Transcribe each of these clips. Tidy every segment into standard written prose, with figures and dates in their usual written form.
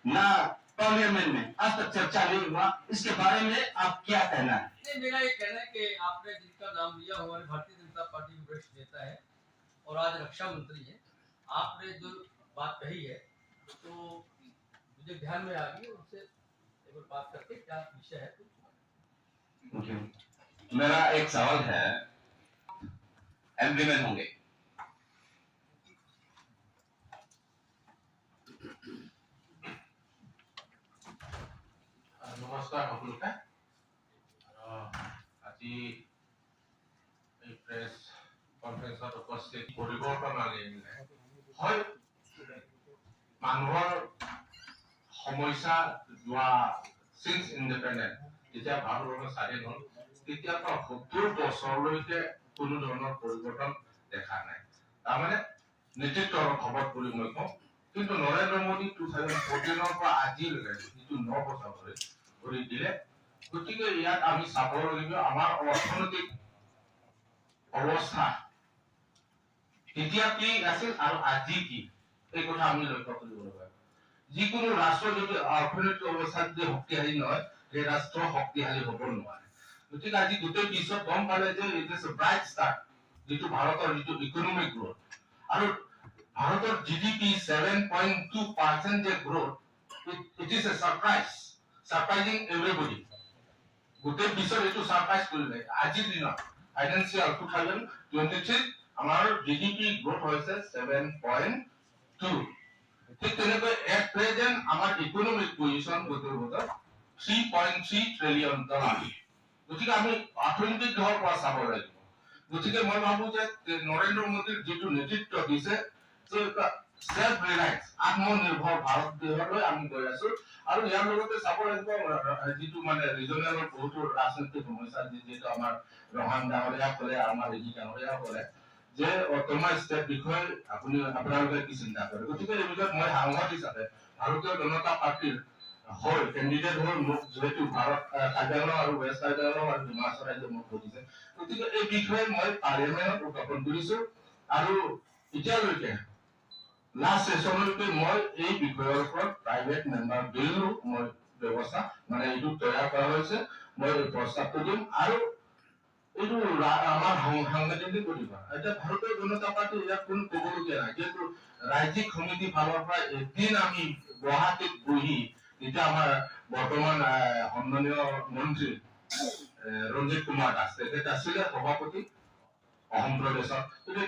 ना पार्लियामेंट में आज तक चर्चा नहीं हुआ, इसके बारे में आप क्या कहना है? नहीं, मेरा ये कहना है कि आपने जिनका नाम लिया हमारे भारतीय जनता पार्टी के वरिष्ठ नेता है और आज रक्षा मंत्री है, आपने जो बात कही है तो मुझे ध्यान में आ गई, उनसे एक बार बात करके क्या विषय है तो मेरा एक सवाल है, एमपी में होंगे, नमस्कार সকলোকে আজি এই প্ৰেছ কনফাৰেন্সত উপস্থিত পৰিৱৰ্তন আনিলে হয় মানুহৰ সমস্যা যোৱা সিন্স ইণ্ডিপেণ্ডেন্ট যেতিয়া ভাৰতবৰ্ষ স্বাধীন হ'ল তেতিয়া তো 70 বছৰলৈকে কোনো ধৰণৰ পৰিৱৰ্তন দেখা নাই। তাৰমানে নেতৃত্বৰ খবৰ কৰি মই কওঁ, কিন্তু নৰেন্দ্ৰ মোদী 2014 পৰা আজিলৈকে যিটো 9 বছৰ ধৰি কৰি দিলে, গতিকে ইয়াত আমি চাব লাগিব আমাৰ অৰ্থনৈতিক অৱস্থা তেতিয়া কি আছিল আৰু আজি কি, এই কথা আমি লক্ষ্য কৰিব লাগিব। যিকোনো ৰাষ্ট্ৰ যদি অৰ্থনৈতিক অৱস্থা যদি শক্তিশালী নহয়, সেই ৰাষ্ট্ৰ শক্তিশালী হ'ব নোৱাৰে। গতিকে আজি গোটেই বিশ্বত গম পালে যে it is a bright star, যিটো ভাৰতৰ যিটো ইকনমিক গ্ৰোথ আৰু ভাৰতৰ জিডিপি 7.2% যে growth, it is a surprising everybody. গোটেই বিশ্বত এইটো সাৰপ্ৰাইজ কৰিলে। আজিৰ দিনত ফাইনেন্সিয়াল 2023 আমাৰ জিডিপি গ্ৰোথ হৈছে 7.2। ঠিক তেনেকৈ এট প্ৰেজেন্ট আমাৰ ইকনমিক পজিশন গোটেই 3.3 ট্ৰিলিয়ন ডলাৰ। গতিকে আমি অৰ্থনৈতিক দিশৰ পৰা চাব লাগিব। গতিকে মই ভাবো যে নৰেন্দ্ৰ মোদীৰ যিটো নেতৃত্ব দিছে, যে সেলফ ৰিলায়েন্স আত্মনিৰ্ভৰ ভাৰত দিশলৈ আমি গৈ আছো। আৰু ইয়াৰ লগতে চাব লাগিব যিটো মানে ৰিজনেল বহুতো ৰাজনৈতিক সমস্যা যিটো আমাৰ ৰহান ডাঙৰীয়া ক'লে, আমাৰ ৰেজি ডাঙৰীয়া ক'লে যে অট'নমাছ ষ্টেট বিষয়ে আপোনালোকে কি চিন্তা কৰে। গতিকে এই বিষয়ত মই সাংসদ হিচাপে ভাৰতীয় জনতা পাৰ্টিৰ হয় কেণ্ডিডেট হৈ মোক যিহেতু ভাৰত কাৰ্যালয় আৰু ৱেষ্ট কাৰ্যালয় আৰু হিমাচল ৰাজ্যে মোক ভোটিছে, গতিকে এই বিষয়ে মই পাৰ্লিয়ামেণ্টত উত্থাপন কৰিছো। আৰু এতিয়ালৈকে লাষ্ট সেশনলৈকে মই এই বিষয়ৰ ওপৰত প্ৰাইভেট মেম্বাৰ বিলো মই ব্যৱস্থা মানে এইটো তৈয়াৰ কৰা হৈছে, মই প্ৰস্তাৱটো দিম। আৰু এইটো আমাৰ সাংবিধানিক অধিকাৰ। এতিয়া ভাৰতীয় জনতা পাৰ্টি ইয়াত কোনো ক'বলগীয়া নাই, যিহেতু ৰাজ্যিক সমিতি ফালৰ পৰা এদিন আমি গুৱাহাটীত বহি, যেতিয়া আমাৰ বৰ্তমান সন্মানীয় মন্ত্ৰী ৰঞ্জিত কুমাৰ দাস তেখেত আছিলে সভাপতি অসম প্ৰদেশত,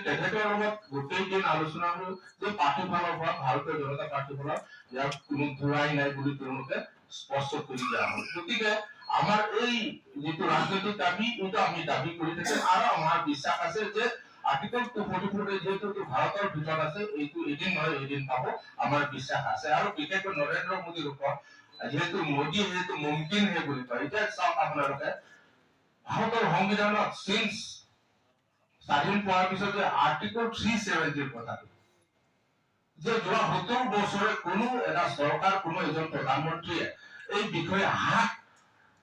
তেখেতৰ লগত গোটেই দিন আলোচনা হ'ল যে পাৰ্টি ফালৰ পৰা ভাৰতীয় জনতা পাৰ্টি ফালৰ ইয়াত কোনো ধৰাই নাই বুলি তেওঁলোকে স্পষ্ট কৰি দিয়া হ'ল। গতিকে আমাৰ এই যিটো ৰাজনৈতিক দাবী, এইটো আমি দাবী কৰি থাকিম আৰু আমাৰ বিশ্বাস আছে যে আৰ্টিকল 244 যেহেতু ভাৰতৰ ভিতৰত আছে, এইটো এদিন নহয় এদিন পাব, আমাৰ বিশ্বাস আছে। আৰু বিশেষকৈ নৰেন্দ্ৰ মোদীৰ ওপৰত যেহেতু মোদী যেহেতু মুমকিন হে বুলি কয়। এতিয়া চাওক আপোনালোকে ভাৰতৰ সংবিধানত সিন্স স্বাধীন পোৱাৰ পিছত যে আৰ্টিকল 370 কথাটো যে যোৱা 70 বছৰে কোনো এটা চৰকাৰ, কোনো এজন প্ৰধানমন্ত্ৰীয়ে এই বিষয়ে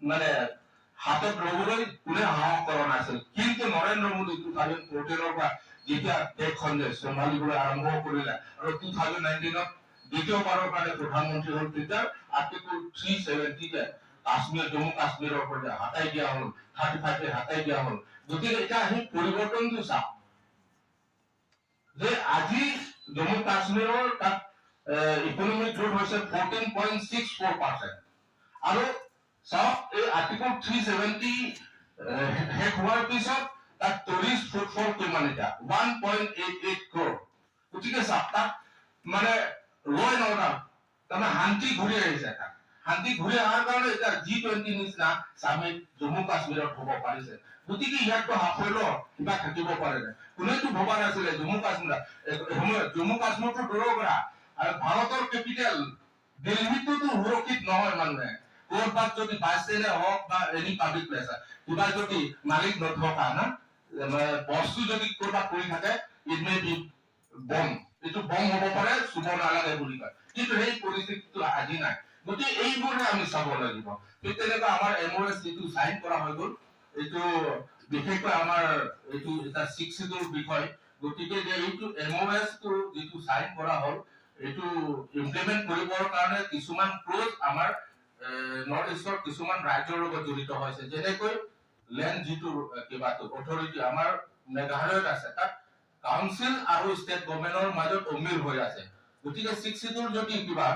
মানে হাতত ল'বলৈ কোনে সাহস কৰা নাছিল। কিন্তু নৰেন্দ্ৰ মোদী 2014 পৰা যেতিয়া দেশখন যে চম্ভালিবলৈ আৰম্ভ কৰিলে আৰু 2019ত দ্বিতীয়বাৰৰ কাৰণে প্ৰধানমন্ত্ৰী হ'ল, তেতিয়া আৰ্টিকল 370 কাশ্মীৰ জম্মু কাশ্মীৰৰ পৰা হাতাই দিয়া হ'ল, 35 হাতাই দিয়া হ'ল। গতিকে এতিয়া সেই পৰিৱৰ্তনটো চাওক যে আজি জম্মু কাশ্মীৰৰ তাত ইকনমিক গ্ৰোথ হৈছে 14.64%। আৰু চাওক এই আৰ্টিকল 370 শেষ হোৱাৰ পিছত তাত টুৰিষ্ট ফুটফল কিমান এতিয়া 1.88 crore। গতিকে চাওক তাত মানে ল এণ্ড অৰ্ডাৰ তাৰমানে শান্তি ঘূৰি আহিছে। তাত শান্তি ঘূৰি অহাৰ কাৰণে এতিয়া G20 নিচিনা সামিট জম্মু কাশ্মীৰত হ'ব পাৰিছে। গতিকে ইয়াততো সাফল্য কিবা থাকিব পাৰে নাই। কোনেতো ভবা নাছিলে জম্মু কাশ্মীৰটো দূৰৰ পৰা আৰু ভাৰতৰ কেপিটেল দিল্লীটোতো সুৰক্ষিত নহয়। মানুহে ক'ৰবাত যদি বাছ ষ্টেণ্ডে হওক বা এনি পাব্লিক প্লেচ কিবা যদি মালিক নথকা না বস্তু যদি ক'ৰবাত পৰি থাকে, ইট মে বি বম, এইটো বম হ'ব পাৰে, চুব নালাগে বুলি কয়। কিন্তু সেই পৰিস্থিতিটো আজি নাই। গতিকে এইবোৰে আমি চাব লাগিব। ঠিক তেনেকৈ আমাৰ MOS যিটো চাইন কৰা হৈ গ'ল, এইটো বিশেষকৈ আমাৰ এইটো এটা 6 বিষয়। গতিকে যে এইটো MOS টো যিটো চাইন কৰা হ'ল, এইটো ইমপ্লিমেন্ট কৰিবৰ কাৰণে কিছুমান ক্লজ আমাৰ নৰ্থ ইষ্টৰ কিছুমান ৰাজ্যৰ লগত জড়িত হৈছে, যেনেকৈ লেণ্ড যিটো কিবাটো অথৰিটি আমাৰ মেঘালয়ত আছে, তাত কাউন্সিল আৰু ষ্টেট গভৰ্ণমেণ্টৰ মাজত অমিল হৈ আছে। গতিকে 6 শিডিউল যদি কিবা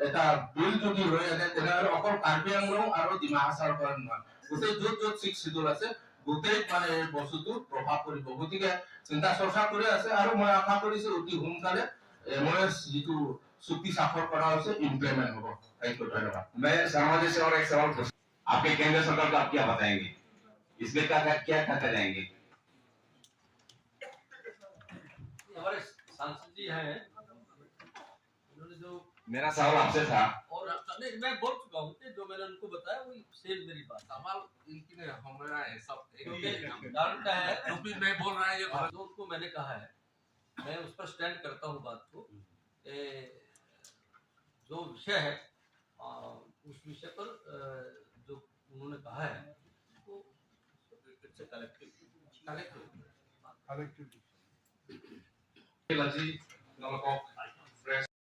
এটা বিল যদি লৈ আনে তেনেহ'লে অকল কাৰ্বি আংলং আৰু ডিমা হাছাওৰ পৰা নহয়, গোটেই য'ত য'ত 6 শিডিউল আছে গোটেই মানে এই বস্তুটো প্ৰভাৱ পৰিব। গতিকে চিন্তা চৰ্চা কৰি আছে আৰু মই আশা কৰিছো অতি সোনকালে MOS যিটো চুক্তি স্বাক্ষৰ কৰা হৈছে ইমপ্লিমেন্ট হ'ব। থ্যাংক ইউ, ধন্যবাদ। मैं समाज से और एक सवाल पूछ, आपके केंद्र सरकार को आप क्या बताएंगे, इसमें क्या करते जाएंगे? हमारे सांसद जी हैं, उन्होंने जो मेरा सवाल आपसे था। और नहीं, मैं बोल चुका हूँ कि जो मैंने उनको बताया वही सेम मेरी बात। सवाल इनकी नहीं, हमारा है सब एक ही है। कारण क्या है, यूपी में बोल रहा है ये जो उनको मैंने कहा है, मैं उस पर स्टैंड करता हूँ बात को। जो विषय है उस विषय पर जो उन्होंने कहा है तो कलेक्टिव আজি আপোনালোকক